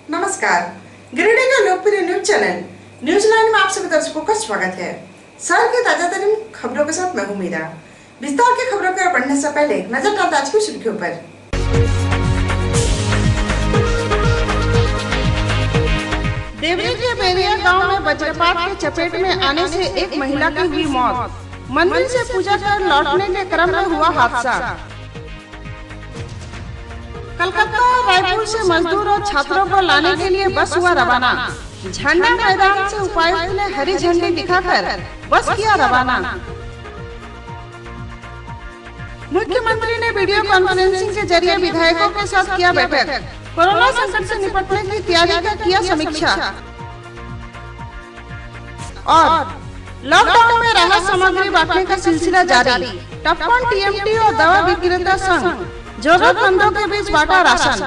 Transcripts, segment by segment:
नमस्कार, गिरिडीह का लोकप्रिय न्यूज चैनल न्यूज 9 में आप सभी दर्शकों का स्वागत है। शहर की ताजा तरीन खबरों के साथ मैं हूं मीरा। विस्तार की खबरों के बढ़ने से पहले नजर डालते आज की सुर्खियों पर। देवरी के बेरिया गांव में वज्रपात के चपेट में आने से एक महिला की हुई मौत। मंदिर से पूजा कर लौटने के क्रम में हुआ हादसा। कलकत्ता और रायपुर से मजदूर और छात्रों को लाने के लिए बस हुआ रवाना। झंडा मैदान से उपायुक्त ने हरी झंडी दिखाकर बस किया रवाना। मुख्यमंत्री ने वीडियो कॉन्फ्रेंसिंग के जरिए विधायकों के साथ किया बैठक। कोरोना संकट से निपटने की तैयारी का किया समीक्षा। और लॉकडाउन में राहत सामग्री बांटने का सिलसिला जारी। टप्पन टीएमटी और दवा विक्रेता संघ जरूरतमंदों के बीच बांटा राशन।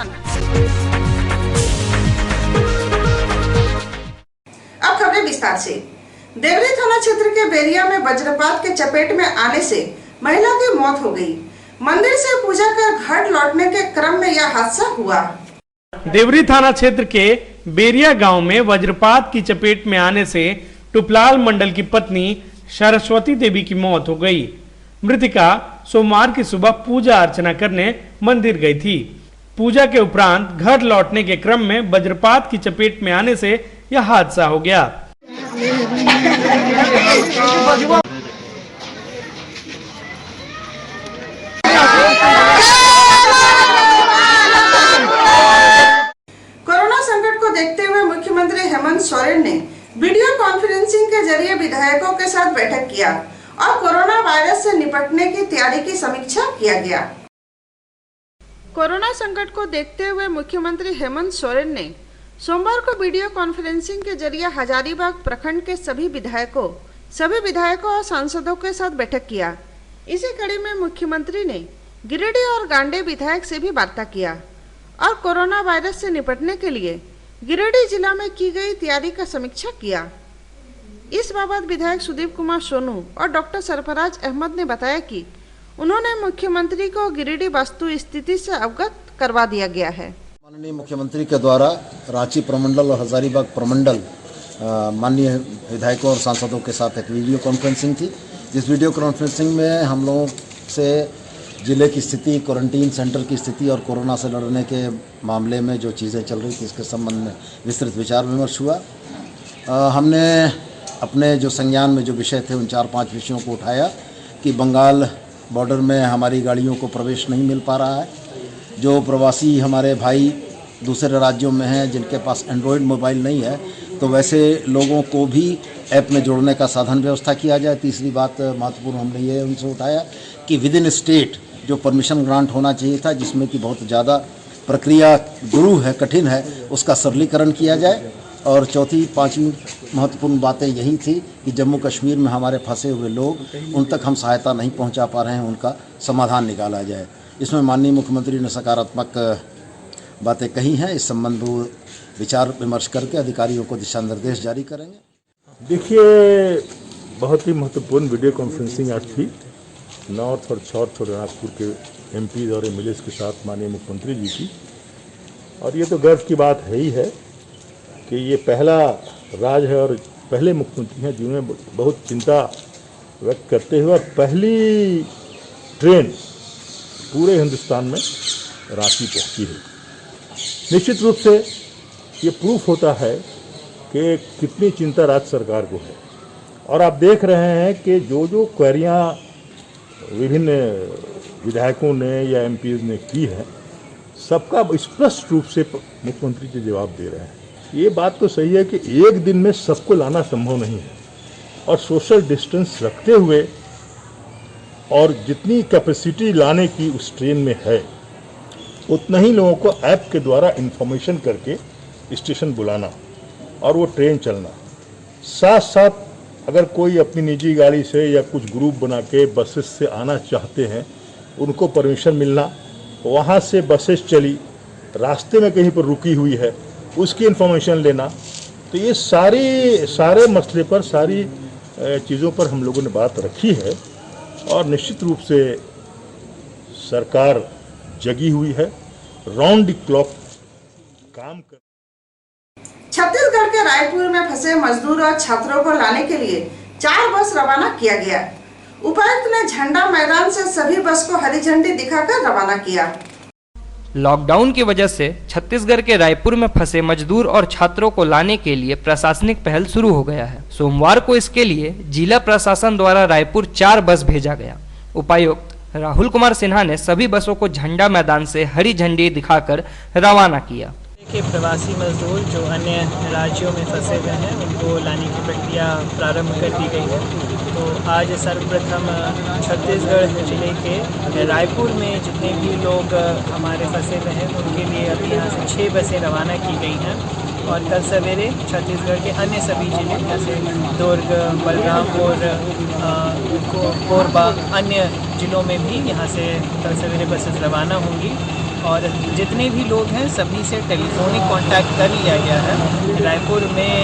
अब खबरें विस्तार से। देवरी थाना क्षेत्र के बेरिया में वज्रपात के चपेट में आने से महिला की मौत हो गई। मंदिर से पूजा कर घर लौटने के क्रम में यह हादसा हुआ। देवरी थाना क्षेत्र के बेरिया गांव में वज्रपात की चपेट में आने से टुपलाल मंडल की पत्नी सरस्वती देवी की मौत हो गई। मृतिका सोमवार की सुबह पूजा अर्चना करने मंदिर गई थी। पूजा के उपरांत घर लौटने के क्रम में वज्रपात की चपेट में आने से यह हादसा हो गया। कोरोना संकट को देखते हुए मुख्यमंत्री हेमंत सोरेन ने वीडियो कॉन्फ्रेंसिंग के जरिए विधायकों के साथ बैठक किया और कोरोना वायरस से निपटने की तैयारी की समीक्षा किया गया। कोरोना संकट को देखते हुए मुख्यमंत्री हेमंत सोरेन ने सोमवार को वीडियो कॉन्फ्रेंसिंग के जरिए हजारीबाग प्रखंड के सभी विधायकों और सांसदों के साथ बैठक किया। इसी कड़ी में मुख्यमंत्री ने गिरिडीह और गांडे विधायक से भी वार्ता किया और कोरोना वायरस से निपटने के लिए गिरिडीह जिला में की गई तैयारी का समीक्षा किया। इस बाबत विधायक सुदीप कुमार सोनू और डॉक्टर सरफराज अहमद ने बताया कि उन्होंने मुख्यमंत्री को गिरिडीह वास्तु स्थिति से अवगत करवा दिया गया है। माननीय मुख्यमंत्री के द्वारा रांची प्रमंडल और हजारीबाग प्रमंडल माननीय विधायकों और सांसदों के साथ एक वीडियो कॉन्फ्रेंसिंग थी। जिस वीडियो कॉन्फ्रेंसिंग में हम लोगों से जिले की स्थिति, क्वारंटीन सेंटर की स्थिति और कोरोना से लड़ने के मामले में जो चीज़ें चल रही थी इसके संबंध में विस्तृत विचार विमर्श हुआ। हमने अपने जो संज्ञान में जो विषय थे उन 4-5 विषयों को उठाया कि बंगाल बॉर्डर में हमारी गाड़ियों को प्रवेश नहीं मिल पा रहा है। जो प्रवासी हमारे भाई दूसरे राज्यों में हैं जिनके पास एंड्रॉयड मोबाइल नहीं है तो वैसे लोगों को भी ऐप में जोड़ने का साधन व्यवस्था किया जाए। तीसरी बात महत्वपूर्ण हमने ये उनसे उठाया कि विद इन स्टेट जो परमिशन ग्रांट होना चाहिए था जिसमें कि बहुत ज़्यादा प्रक्रिया गुरु है, कठिन है, उसका सरलीकरण किया जाए। और चौथी पांचवी महत्वपूर्ण बातें यही थी कि जम्मू कश्मीर में हमारे फंसे हुए लोग उन तक हम सहायता नहीं पहुंचा पा रहे हैं, उनका समाधान निकाला जाए। इसमें माननीय मुख्यमंत्री ने सकारात्मक बातें कही हैं। इस संबंध में विचार विमर्श करके अधिकारियों को दिशा निर्देश जारी करेंगे। देखिए, बहुत ही महत्वपूर्ण वीडियो कॉन्फ्रेंसिंग आज थी। नॉर्थ और साउथ और नागपुर के एमपी और एमएलए के साथ माननीय मुख्यमंत्री जी की। और ये तो गर्व की बात है ही है कि ये पहला राज्य है और पहले मुख्यमंत्री हैं जिन्होंने बहुत चिंता व्यक्त करते हुए पहली ट्रेन पूरे हिंदुस्तान में रांची पहुंची है। निश्चित रूप से ये प्रूफ होता है कि कितनी चिंता राज्य सरकार को है। और आप देख रहे हैं कि जो क्वेरियां विभिन्न विधायकों ने या एमपीज ने की है सबका स्पष्ट रूप से मुख्यमंत्री जी जवाब दे रहे हैं। ये बात तो सही है कि एक दिन में सबको लाना संभव नहीं है और सोशल डिस्टेंस रखते हुए और जितनी कैपेसिटी लाने की उस ट्रेन में है उतना ही लोगों को ऐप के द्वारा इंफॉर्मेशन करके स्टेशन बुलाना और वो ट्रेन चलना। साथ साथ अगर कोई अपनी निजी गाड़ी से या कुछ ग्रुप बना के बसेस से आना चाहते हैं उनको परमिशन मिलना, वहाँ से बसेस चली रास्ते में कहीं पर रुकी हुई है उसकी इन्फॉर्मेशन लेना। तो ये सारे मसले पर, सारी चीज़ों पर हम लोगों ने बात रखी है और निश्चित रूप से सरकार जगी हुई है, राउंड द क्लॉक काम कर छत्तीसगढ़ के रायपुर में फंसे मजदूर और छात्रों को लाने के लिए 4 बस रवाना किया गया। उपायुक्त ने झंडा मैदान से सभी बस को हरी झंडी दिखाकर रवाना किया। लॉकडाउन की वजह से छत्तीसगढ़ के रायपुर में फंसे मजदूर और छात्रों को लाने के लिए प्रशासनिक पहल शुरू हो गया है। सोमवार को इसके लिए जिला प्रशासन द्वारा रायपुर 4 बस भेजा गया। उपायुक्त राहुल कुमार सिन्हा ने सभी बसों को झंडा मैदान से हरी झंडी दिखाकर रवाना किया। के प्रवासी मजदूर जो अन्य राज्यों में फंसे हुए हैं उनको लाने की प्रक्रिया प्रारंभ कर दी गई है। तो आज सर्वप्रथम छत्तीसगढ़ जिले के रायपुर में जितने भी लोग हमारे फंसे हुए हैं उनके लिए अभी यहाँ से 6 बसें रवाना की गई हैं और कल सवेरे छत्तीसगढ़ के अन्य सभी जिले जैसे दुर्ग, बलरामपुर, कोरबा, अन्य जिलों में भी यहाँ से कल सवेरे बसेस रवाना होंगी और जितने भी लोग हैं सभी से टेलीफोनिक कांटेक्ट कर लिया गया है। रायपुर में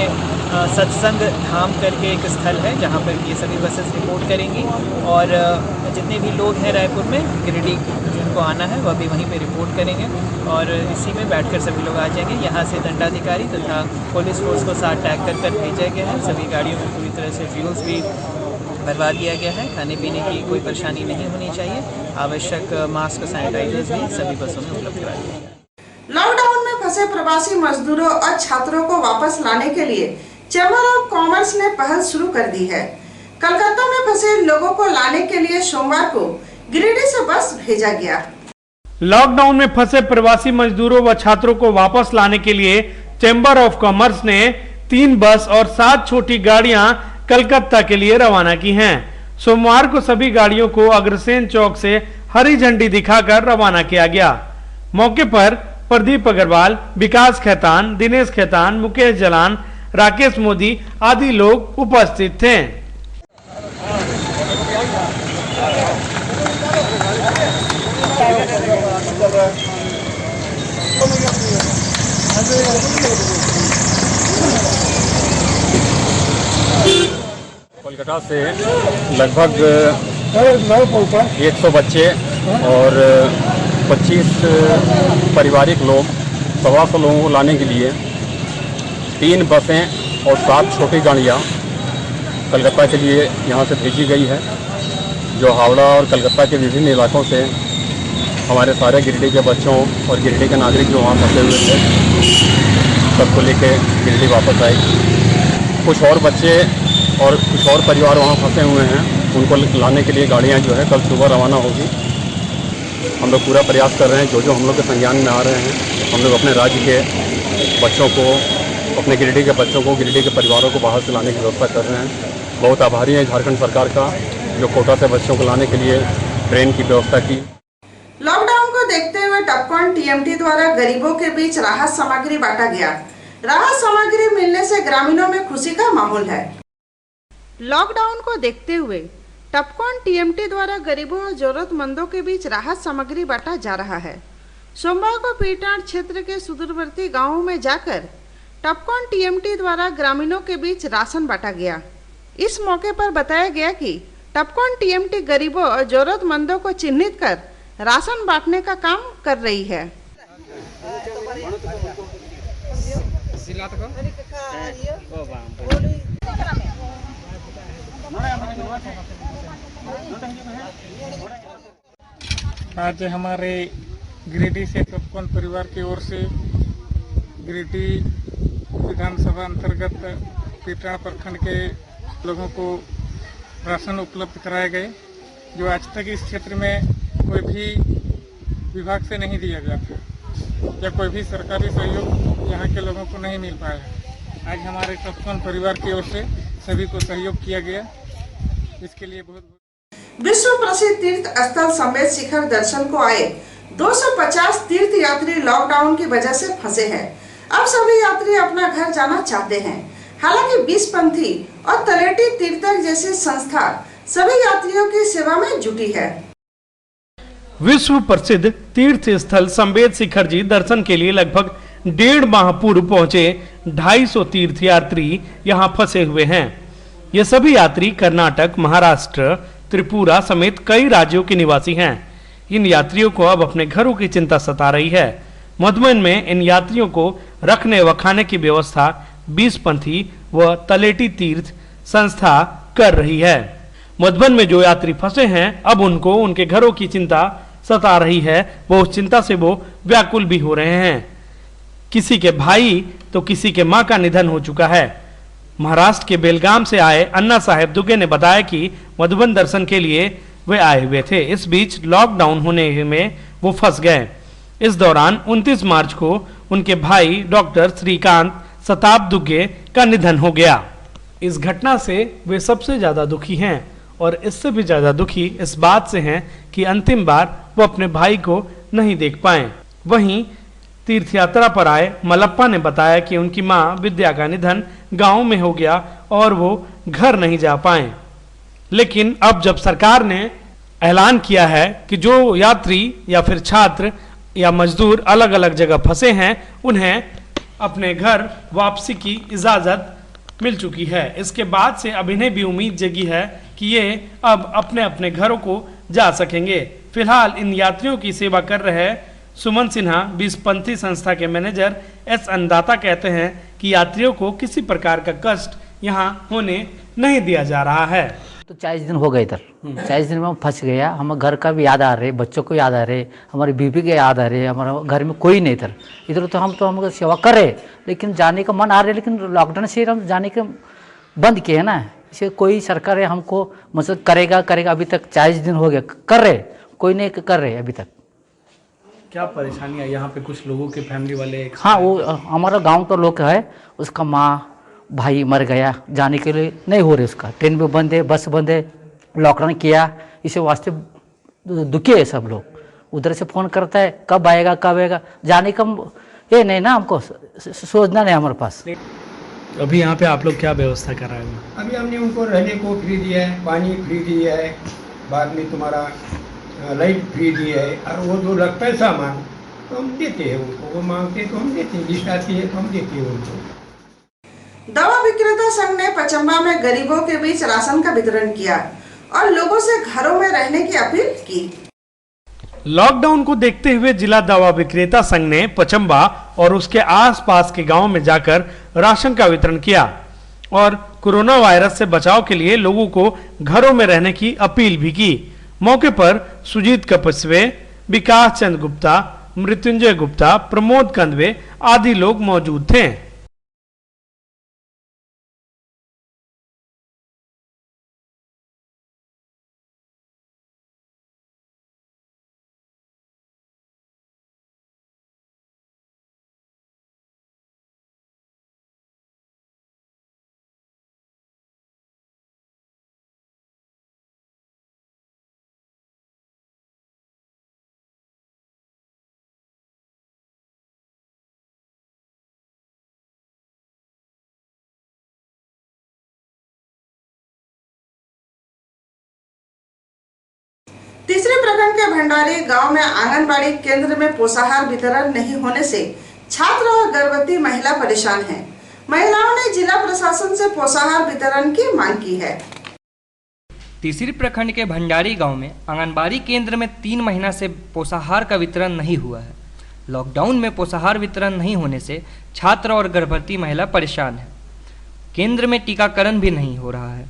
सत्संग धाम करके एक स्थल है जहाँ पर ये सभी बसेस रिपोर्ट करेंगी और जितने भी लोग हैं रायपुर में गिरिडीह जिनको आना है वह भी वहीं पे रिपोर्ट करेंगे और इसी में बैठकर सभी लोग आ जाएंगे। यहाँ से दंडाधिकारी तथा पुलिस फोर्स को साथ टैग कर भेजा गया है। सभी गाड़ियों में पूरी तरह से फ्यूल्स भी भरवा दिया गया है। खाने पीने की कोई परेशानी नहीं होनी चाहिए। आवश्यक मास्क, सैनिटाइजर्स भी सभी बसों में उपलब्ध करा दिए गए। लॉकडाउन में फंसे प्रवासी मजदूरों और छात्रों को वापस लाने के लिए चैम्बर ऑफ कॉमर्स ने पहल शुरू कर दी है। कलकत्ता में फंसे लोगों को लाने के लिए सोमवार को गिरिडीह से बस भेजा गया। लॉकडाउन में फंसे प्रवासी मजदूरों व छात्रों को वापस लाने के लिए चैम्बर ऑफ कॉमर्स ने 3 बस और 7 छोटी गाड़ियां कलकत्ता के लिए रवाना की हैं। सोमवार को सभी गाड़ियों को अग्रसेन चौक से हरी झंडी दिखाकर रवाना किया गया। मौके पर प्रदीप अग्रवाल, विकास खैतान, दिनेश खैतान, मुकेश जलान, राकेश मोदी आदि लोग उपस्थित थे। कोलकाता से लगभग 100 बच्चे और 25 पारिवारिक लोग, 125 लोगों को लाने के लिए 3 बसें और 7 छोटी गाड़ियाँ कलकत्ता के लिए यहाँ से भेजी गई है। जो हावड़ा और कलकत्ता के विभिन्न इलाकों से हमारे सारे गिरिडीह के बच्चों और गिरिडीह के नागरिक जो वहाँ फंसे हुए थे सबको लेके गिरिडीह वापस आएगी। कुछ और बच्चे और कुछ और परिवार वहाँ फंसे हुए हैं, उनको लाने के लिए गाड़ियाँ जो है कल सुबह रवाना होगी। हम लोग पूरा प्रयास कर रहे हैं, जो हम लोग के संज्ञान में आ रहे हैं हम लोग अपने राज्य के बच्चों को, अपने गिरिडीह के बच्चों को, गिरिडीह के परिवारों को बाहर से लाने की व्यवस्था कर रहे हैं। बहुत आभारी हैं झारखंड सरकार का जो कोटा से बच्चों को लाने के लिए ट्रेन की व्यवस्था की। लॉकडाउन को देखते हुए टॉपकॉन टीएमटी द्वारा गरीबों के बीच राहत सामग्री बांटा गया। राहत सामग्री मिलने से ग्रामीणों में खुशी का माहौल है। लॉकडाउन को देखते हुए टॉपकॉन टीएमटी द्वारा गरीबों और जरूरतमंदों के बीच राहत सामग्री बांटा जा रहा है। सोमवार को पीटाण क्षेत्र के सुदूरवर्ती गांवों में जाकर टॉपकॉन टीएमटी द्वारा ग्रामीणों के बीच राशन बांटा गया। इस मौके पर बताया गया कि टॉपकॉन टीएमटी गरीबों और जरूरतमंदों को चिन्हित कर राशन बांटने का काम कर रही है। आज हमारे गिरिडीह से टॉपकॉन परिवार की ओर से गिरिडीह विधानसभा अंतर्गत पीटाण प्रखंड के लोगों को राशन उपलब्ध कराए गए, जो आज तक इस क्षेत्र में कोई भी विभाग से नहीं दिया गया था या कोई भी सरकारी सहयोग यहाँ के लोगों को नहीं मिल पाया। आज हमारे टॉपकॉन परिवार की ओर से सभी को सहयोग किया गया, इसके लिए बहुत विश्व प्रसिद्ध तीर्थ स्थल समेत शिखर दर्शन को आए 250 तीर्थ यात्री लॉकडाउन की वजह से फंसे हैं। अब सभी यात्री अपना घर जाना चाहते हैं। हालांकि 20 पंथी और तलेटी तीर्थक जैसी संस्था सभी यात्रियों की सेवा में जुटी है। विश्व प्रसिद्ध तीर्थ स्थल संवेद शिखर जी दर्शन के लिए लगभग 1.5 माह पूर्व पहुंचे 250 तीर्थ यात्री यहां फंसे हुए हैं। ये सभी यात्री कर्नाटक, महाराष्ट्र, त्रिपुरा समेत कई राज्यों के निवासी हैं। इन यात्रियों को अब अपने घरों की चिंता सता रही है। मधुबन में इन यात्रियों को रखने व खाने की व्यवस्था 20 पंथी व तलेटी तीर्थ संस्था कर रही है। मधुबन में जो यात्री फंसे हैं, अब उनको उनके घरों की चिंता सता रही है। वो उस चिंता से वो व्याकुल भी हो रहे हैं। किसी के भाई तो किसी के मां का निधन हो चुका है। महाराष्ट्र के बेलगाम से आए अन्ना साहेब दुगे ने बताया कि मधुबन दर्शन के लिए वे आए हुए थे। इस बीच लॉकडाउन होने में वो फंस गए। इस दौरान 29 मार्च को उनके भाई डॉक्टर श्रीकांत सताब दुगे का निधन हो गया। इस घटना से वे सबसे ज्यादा दुखी हैं और इससे भी ज्यादा दुखी इस बात से हैं कि अंतिम बार वो अपने भाई को नहीं देख पाए। वहीं तीर्थ यात्रा पर आए मलप्पा ने बताया कि उनकी मां विद्या का निधन गांव में हो गया और वो घर नहीं जा पाए। लेकिन अब जब सरकार ने ऐलान किया है कि जो यात्री या फिर छात्र या मजदूर अलग अलग जगह फंसे हैं, उन्हें अपने घर वापसी की इजाजत मिल चुकी है। इसके बाद से अब इन्हें भी उम्मीद जगी है कि ये अब अपने अपने घरों को जा सकेंगे। फिलहाल इन यात्रियों की सेवा कर रहे सुमन सिन्हा 20 पंथी संस्था के मैनेजर एस अन्नदाता कहते हैं कि यात्रियों को किसी प्रकार का कष्ट यहाँ होने नहीं दिया जा रहा है। तो 40 दिन हो गए इधर, 40 दिन में हम फंस गया। हम घर का भी याद आ रहे, बच्चों को याद आ रहे, हमारी बीबी के याद आ रहे, हमारा घर में कोई नहीं इधर तो हम सेवा कर रहे, लेकिन जाने का मन आ रहे, लेकिन लॉकडाउन से हम जाने के बंद किए है ना। इसे कोई सरकार है हमको मदद करेगा। अभी तक 40 दिन हो गए कर रहे, कोई नहीं कर रहे अभी तक। क्या परेशानी है यहाँ पे? कुछ लोगों के फैमिली वाले, हाँ, वो हमारा गाँव का लोग है, उसका माँ भाई मर गया, जाने के लिए नहीं हो रहे, उसका ट्रेन भी बंद है, बस बंद है, लॉकडाउन किया। इसे वास्ते दुखी है सब लोग। उधर से फोन करता है कब आएगा, जाने का ये नहीं ना, हमको सोचना नहीं हमारे पास। अभी यहाँ पे आप लोग क्या व्यवस्था कर रहे हैं? अभी हमने उनको रहने को फ्री दिया है, पानी फ्री दिया है, बाद में तुम्हारा लाइट फ्री दिया है, और वो जो लगता है सामान तो हम देते हैं उनको, वो मांगते हैं तो हम देते हैं, लिस्ट आती है तो हम देते हैं उनको। दवा विक्रेता संघ ने पचम्बा में गरीबों के बीच राशन का वितरण किया और लोगों से घरों में रहने की अपील की। लॉकडाउन को देखते हुए जिला दवा विक्रेता संघ ने पचम्बा और उसके आसपास के गांवों में जाकर राशन का वितरण किया और कोरोना वायरस से बचाव के लिए लोगों को घरों में रहने की अपील भी की। मौके पर सुजीत कपस्वे, विकास चंद गुप्ता, मृत्युंजय गुप्ता, प्रमोद कंदवे आदि लोग मौजूद थे। तीसरे प्रखंड के भंडारी गांव में आंगनबाड़ी केंद्र में पोषाहार वितरण नहीं होने से छात्र और गर्भवती महिला परेशान हैं। महिलाओं ने जिला प्रशासन से पोषाहार वितरण की मांग की है। तीसरी प्रखंड के भंडारी गांव में आंगनबाड़ी केंद्र में 3 महीना से पोषाहार का वितरण नहीं हुआ है। लॉकडाउन में पोषाहार वितरण नहीं होने से छात्र और गर्भवती महिला परेशान है। केंद्र में टीकाकरण भी नहीं हो रहा है,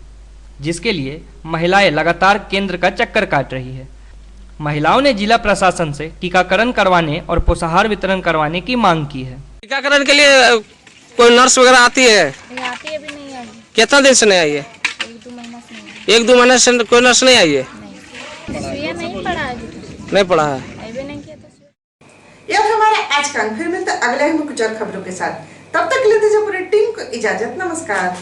जिसके लिए महिलाएं लगातार केंद्र का चक्कर काट रही है। महिलाओं ने जिला प्रशासन से टीकाकरण करवाने और पोषाहार वितरण करवाने की मांग की है। टीकाकरण के लिए कोई नर्स वगैरह आती है? आती है, अभी नहीं आई। कितना दिन से नहीं आई है? 1-2 महीना से नहीं। 1-2 महीने से कोई नर्स नहीं आई है? नहीं पढ़ा है, नहीं पढ़ा है। नहीं किया था। यह हमारा आज का, फिर मिलते अगले ही कुछ और खबरों के साथ। तब तक के लिए दीजिए पूरी टीम को इजाजत। नमस्कार।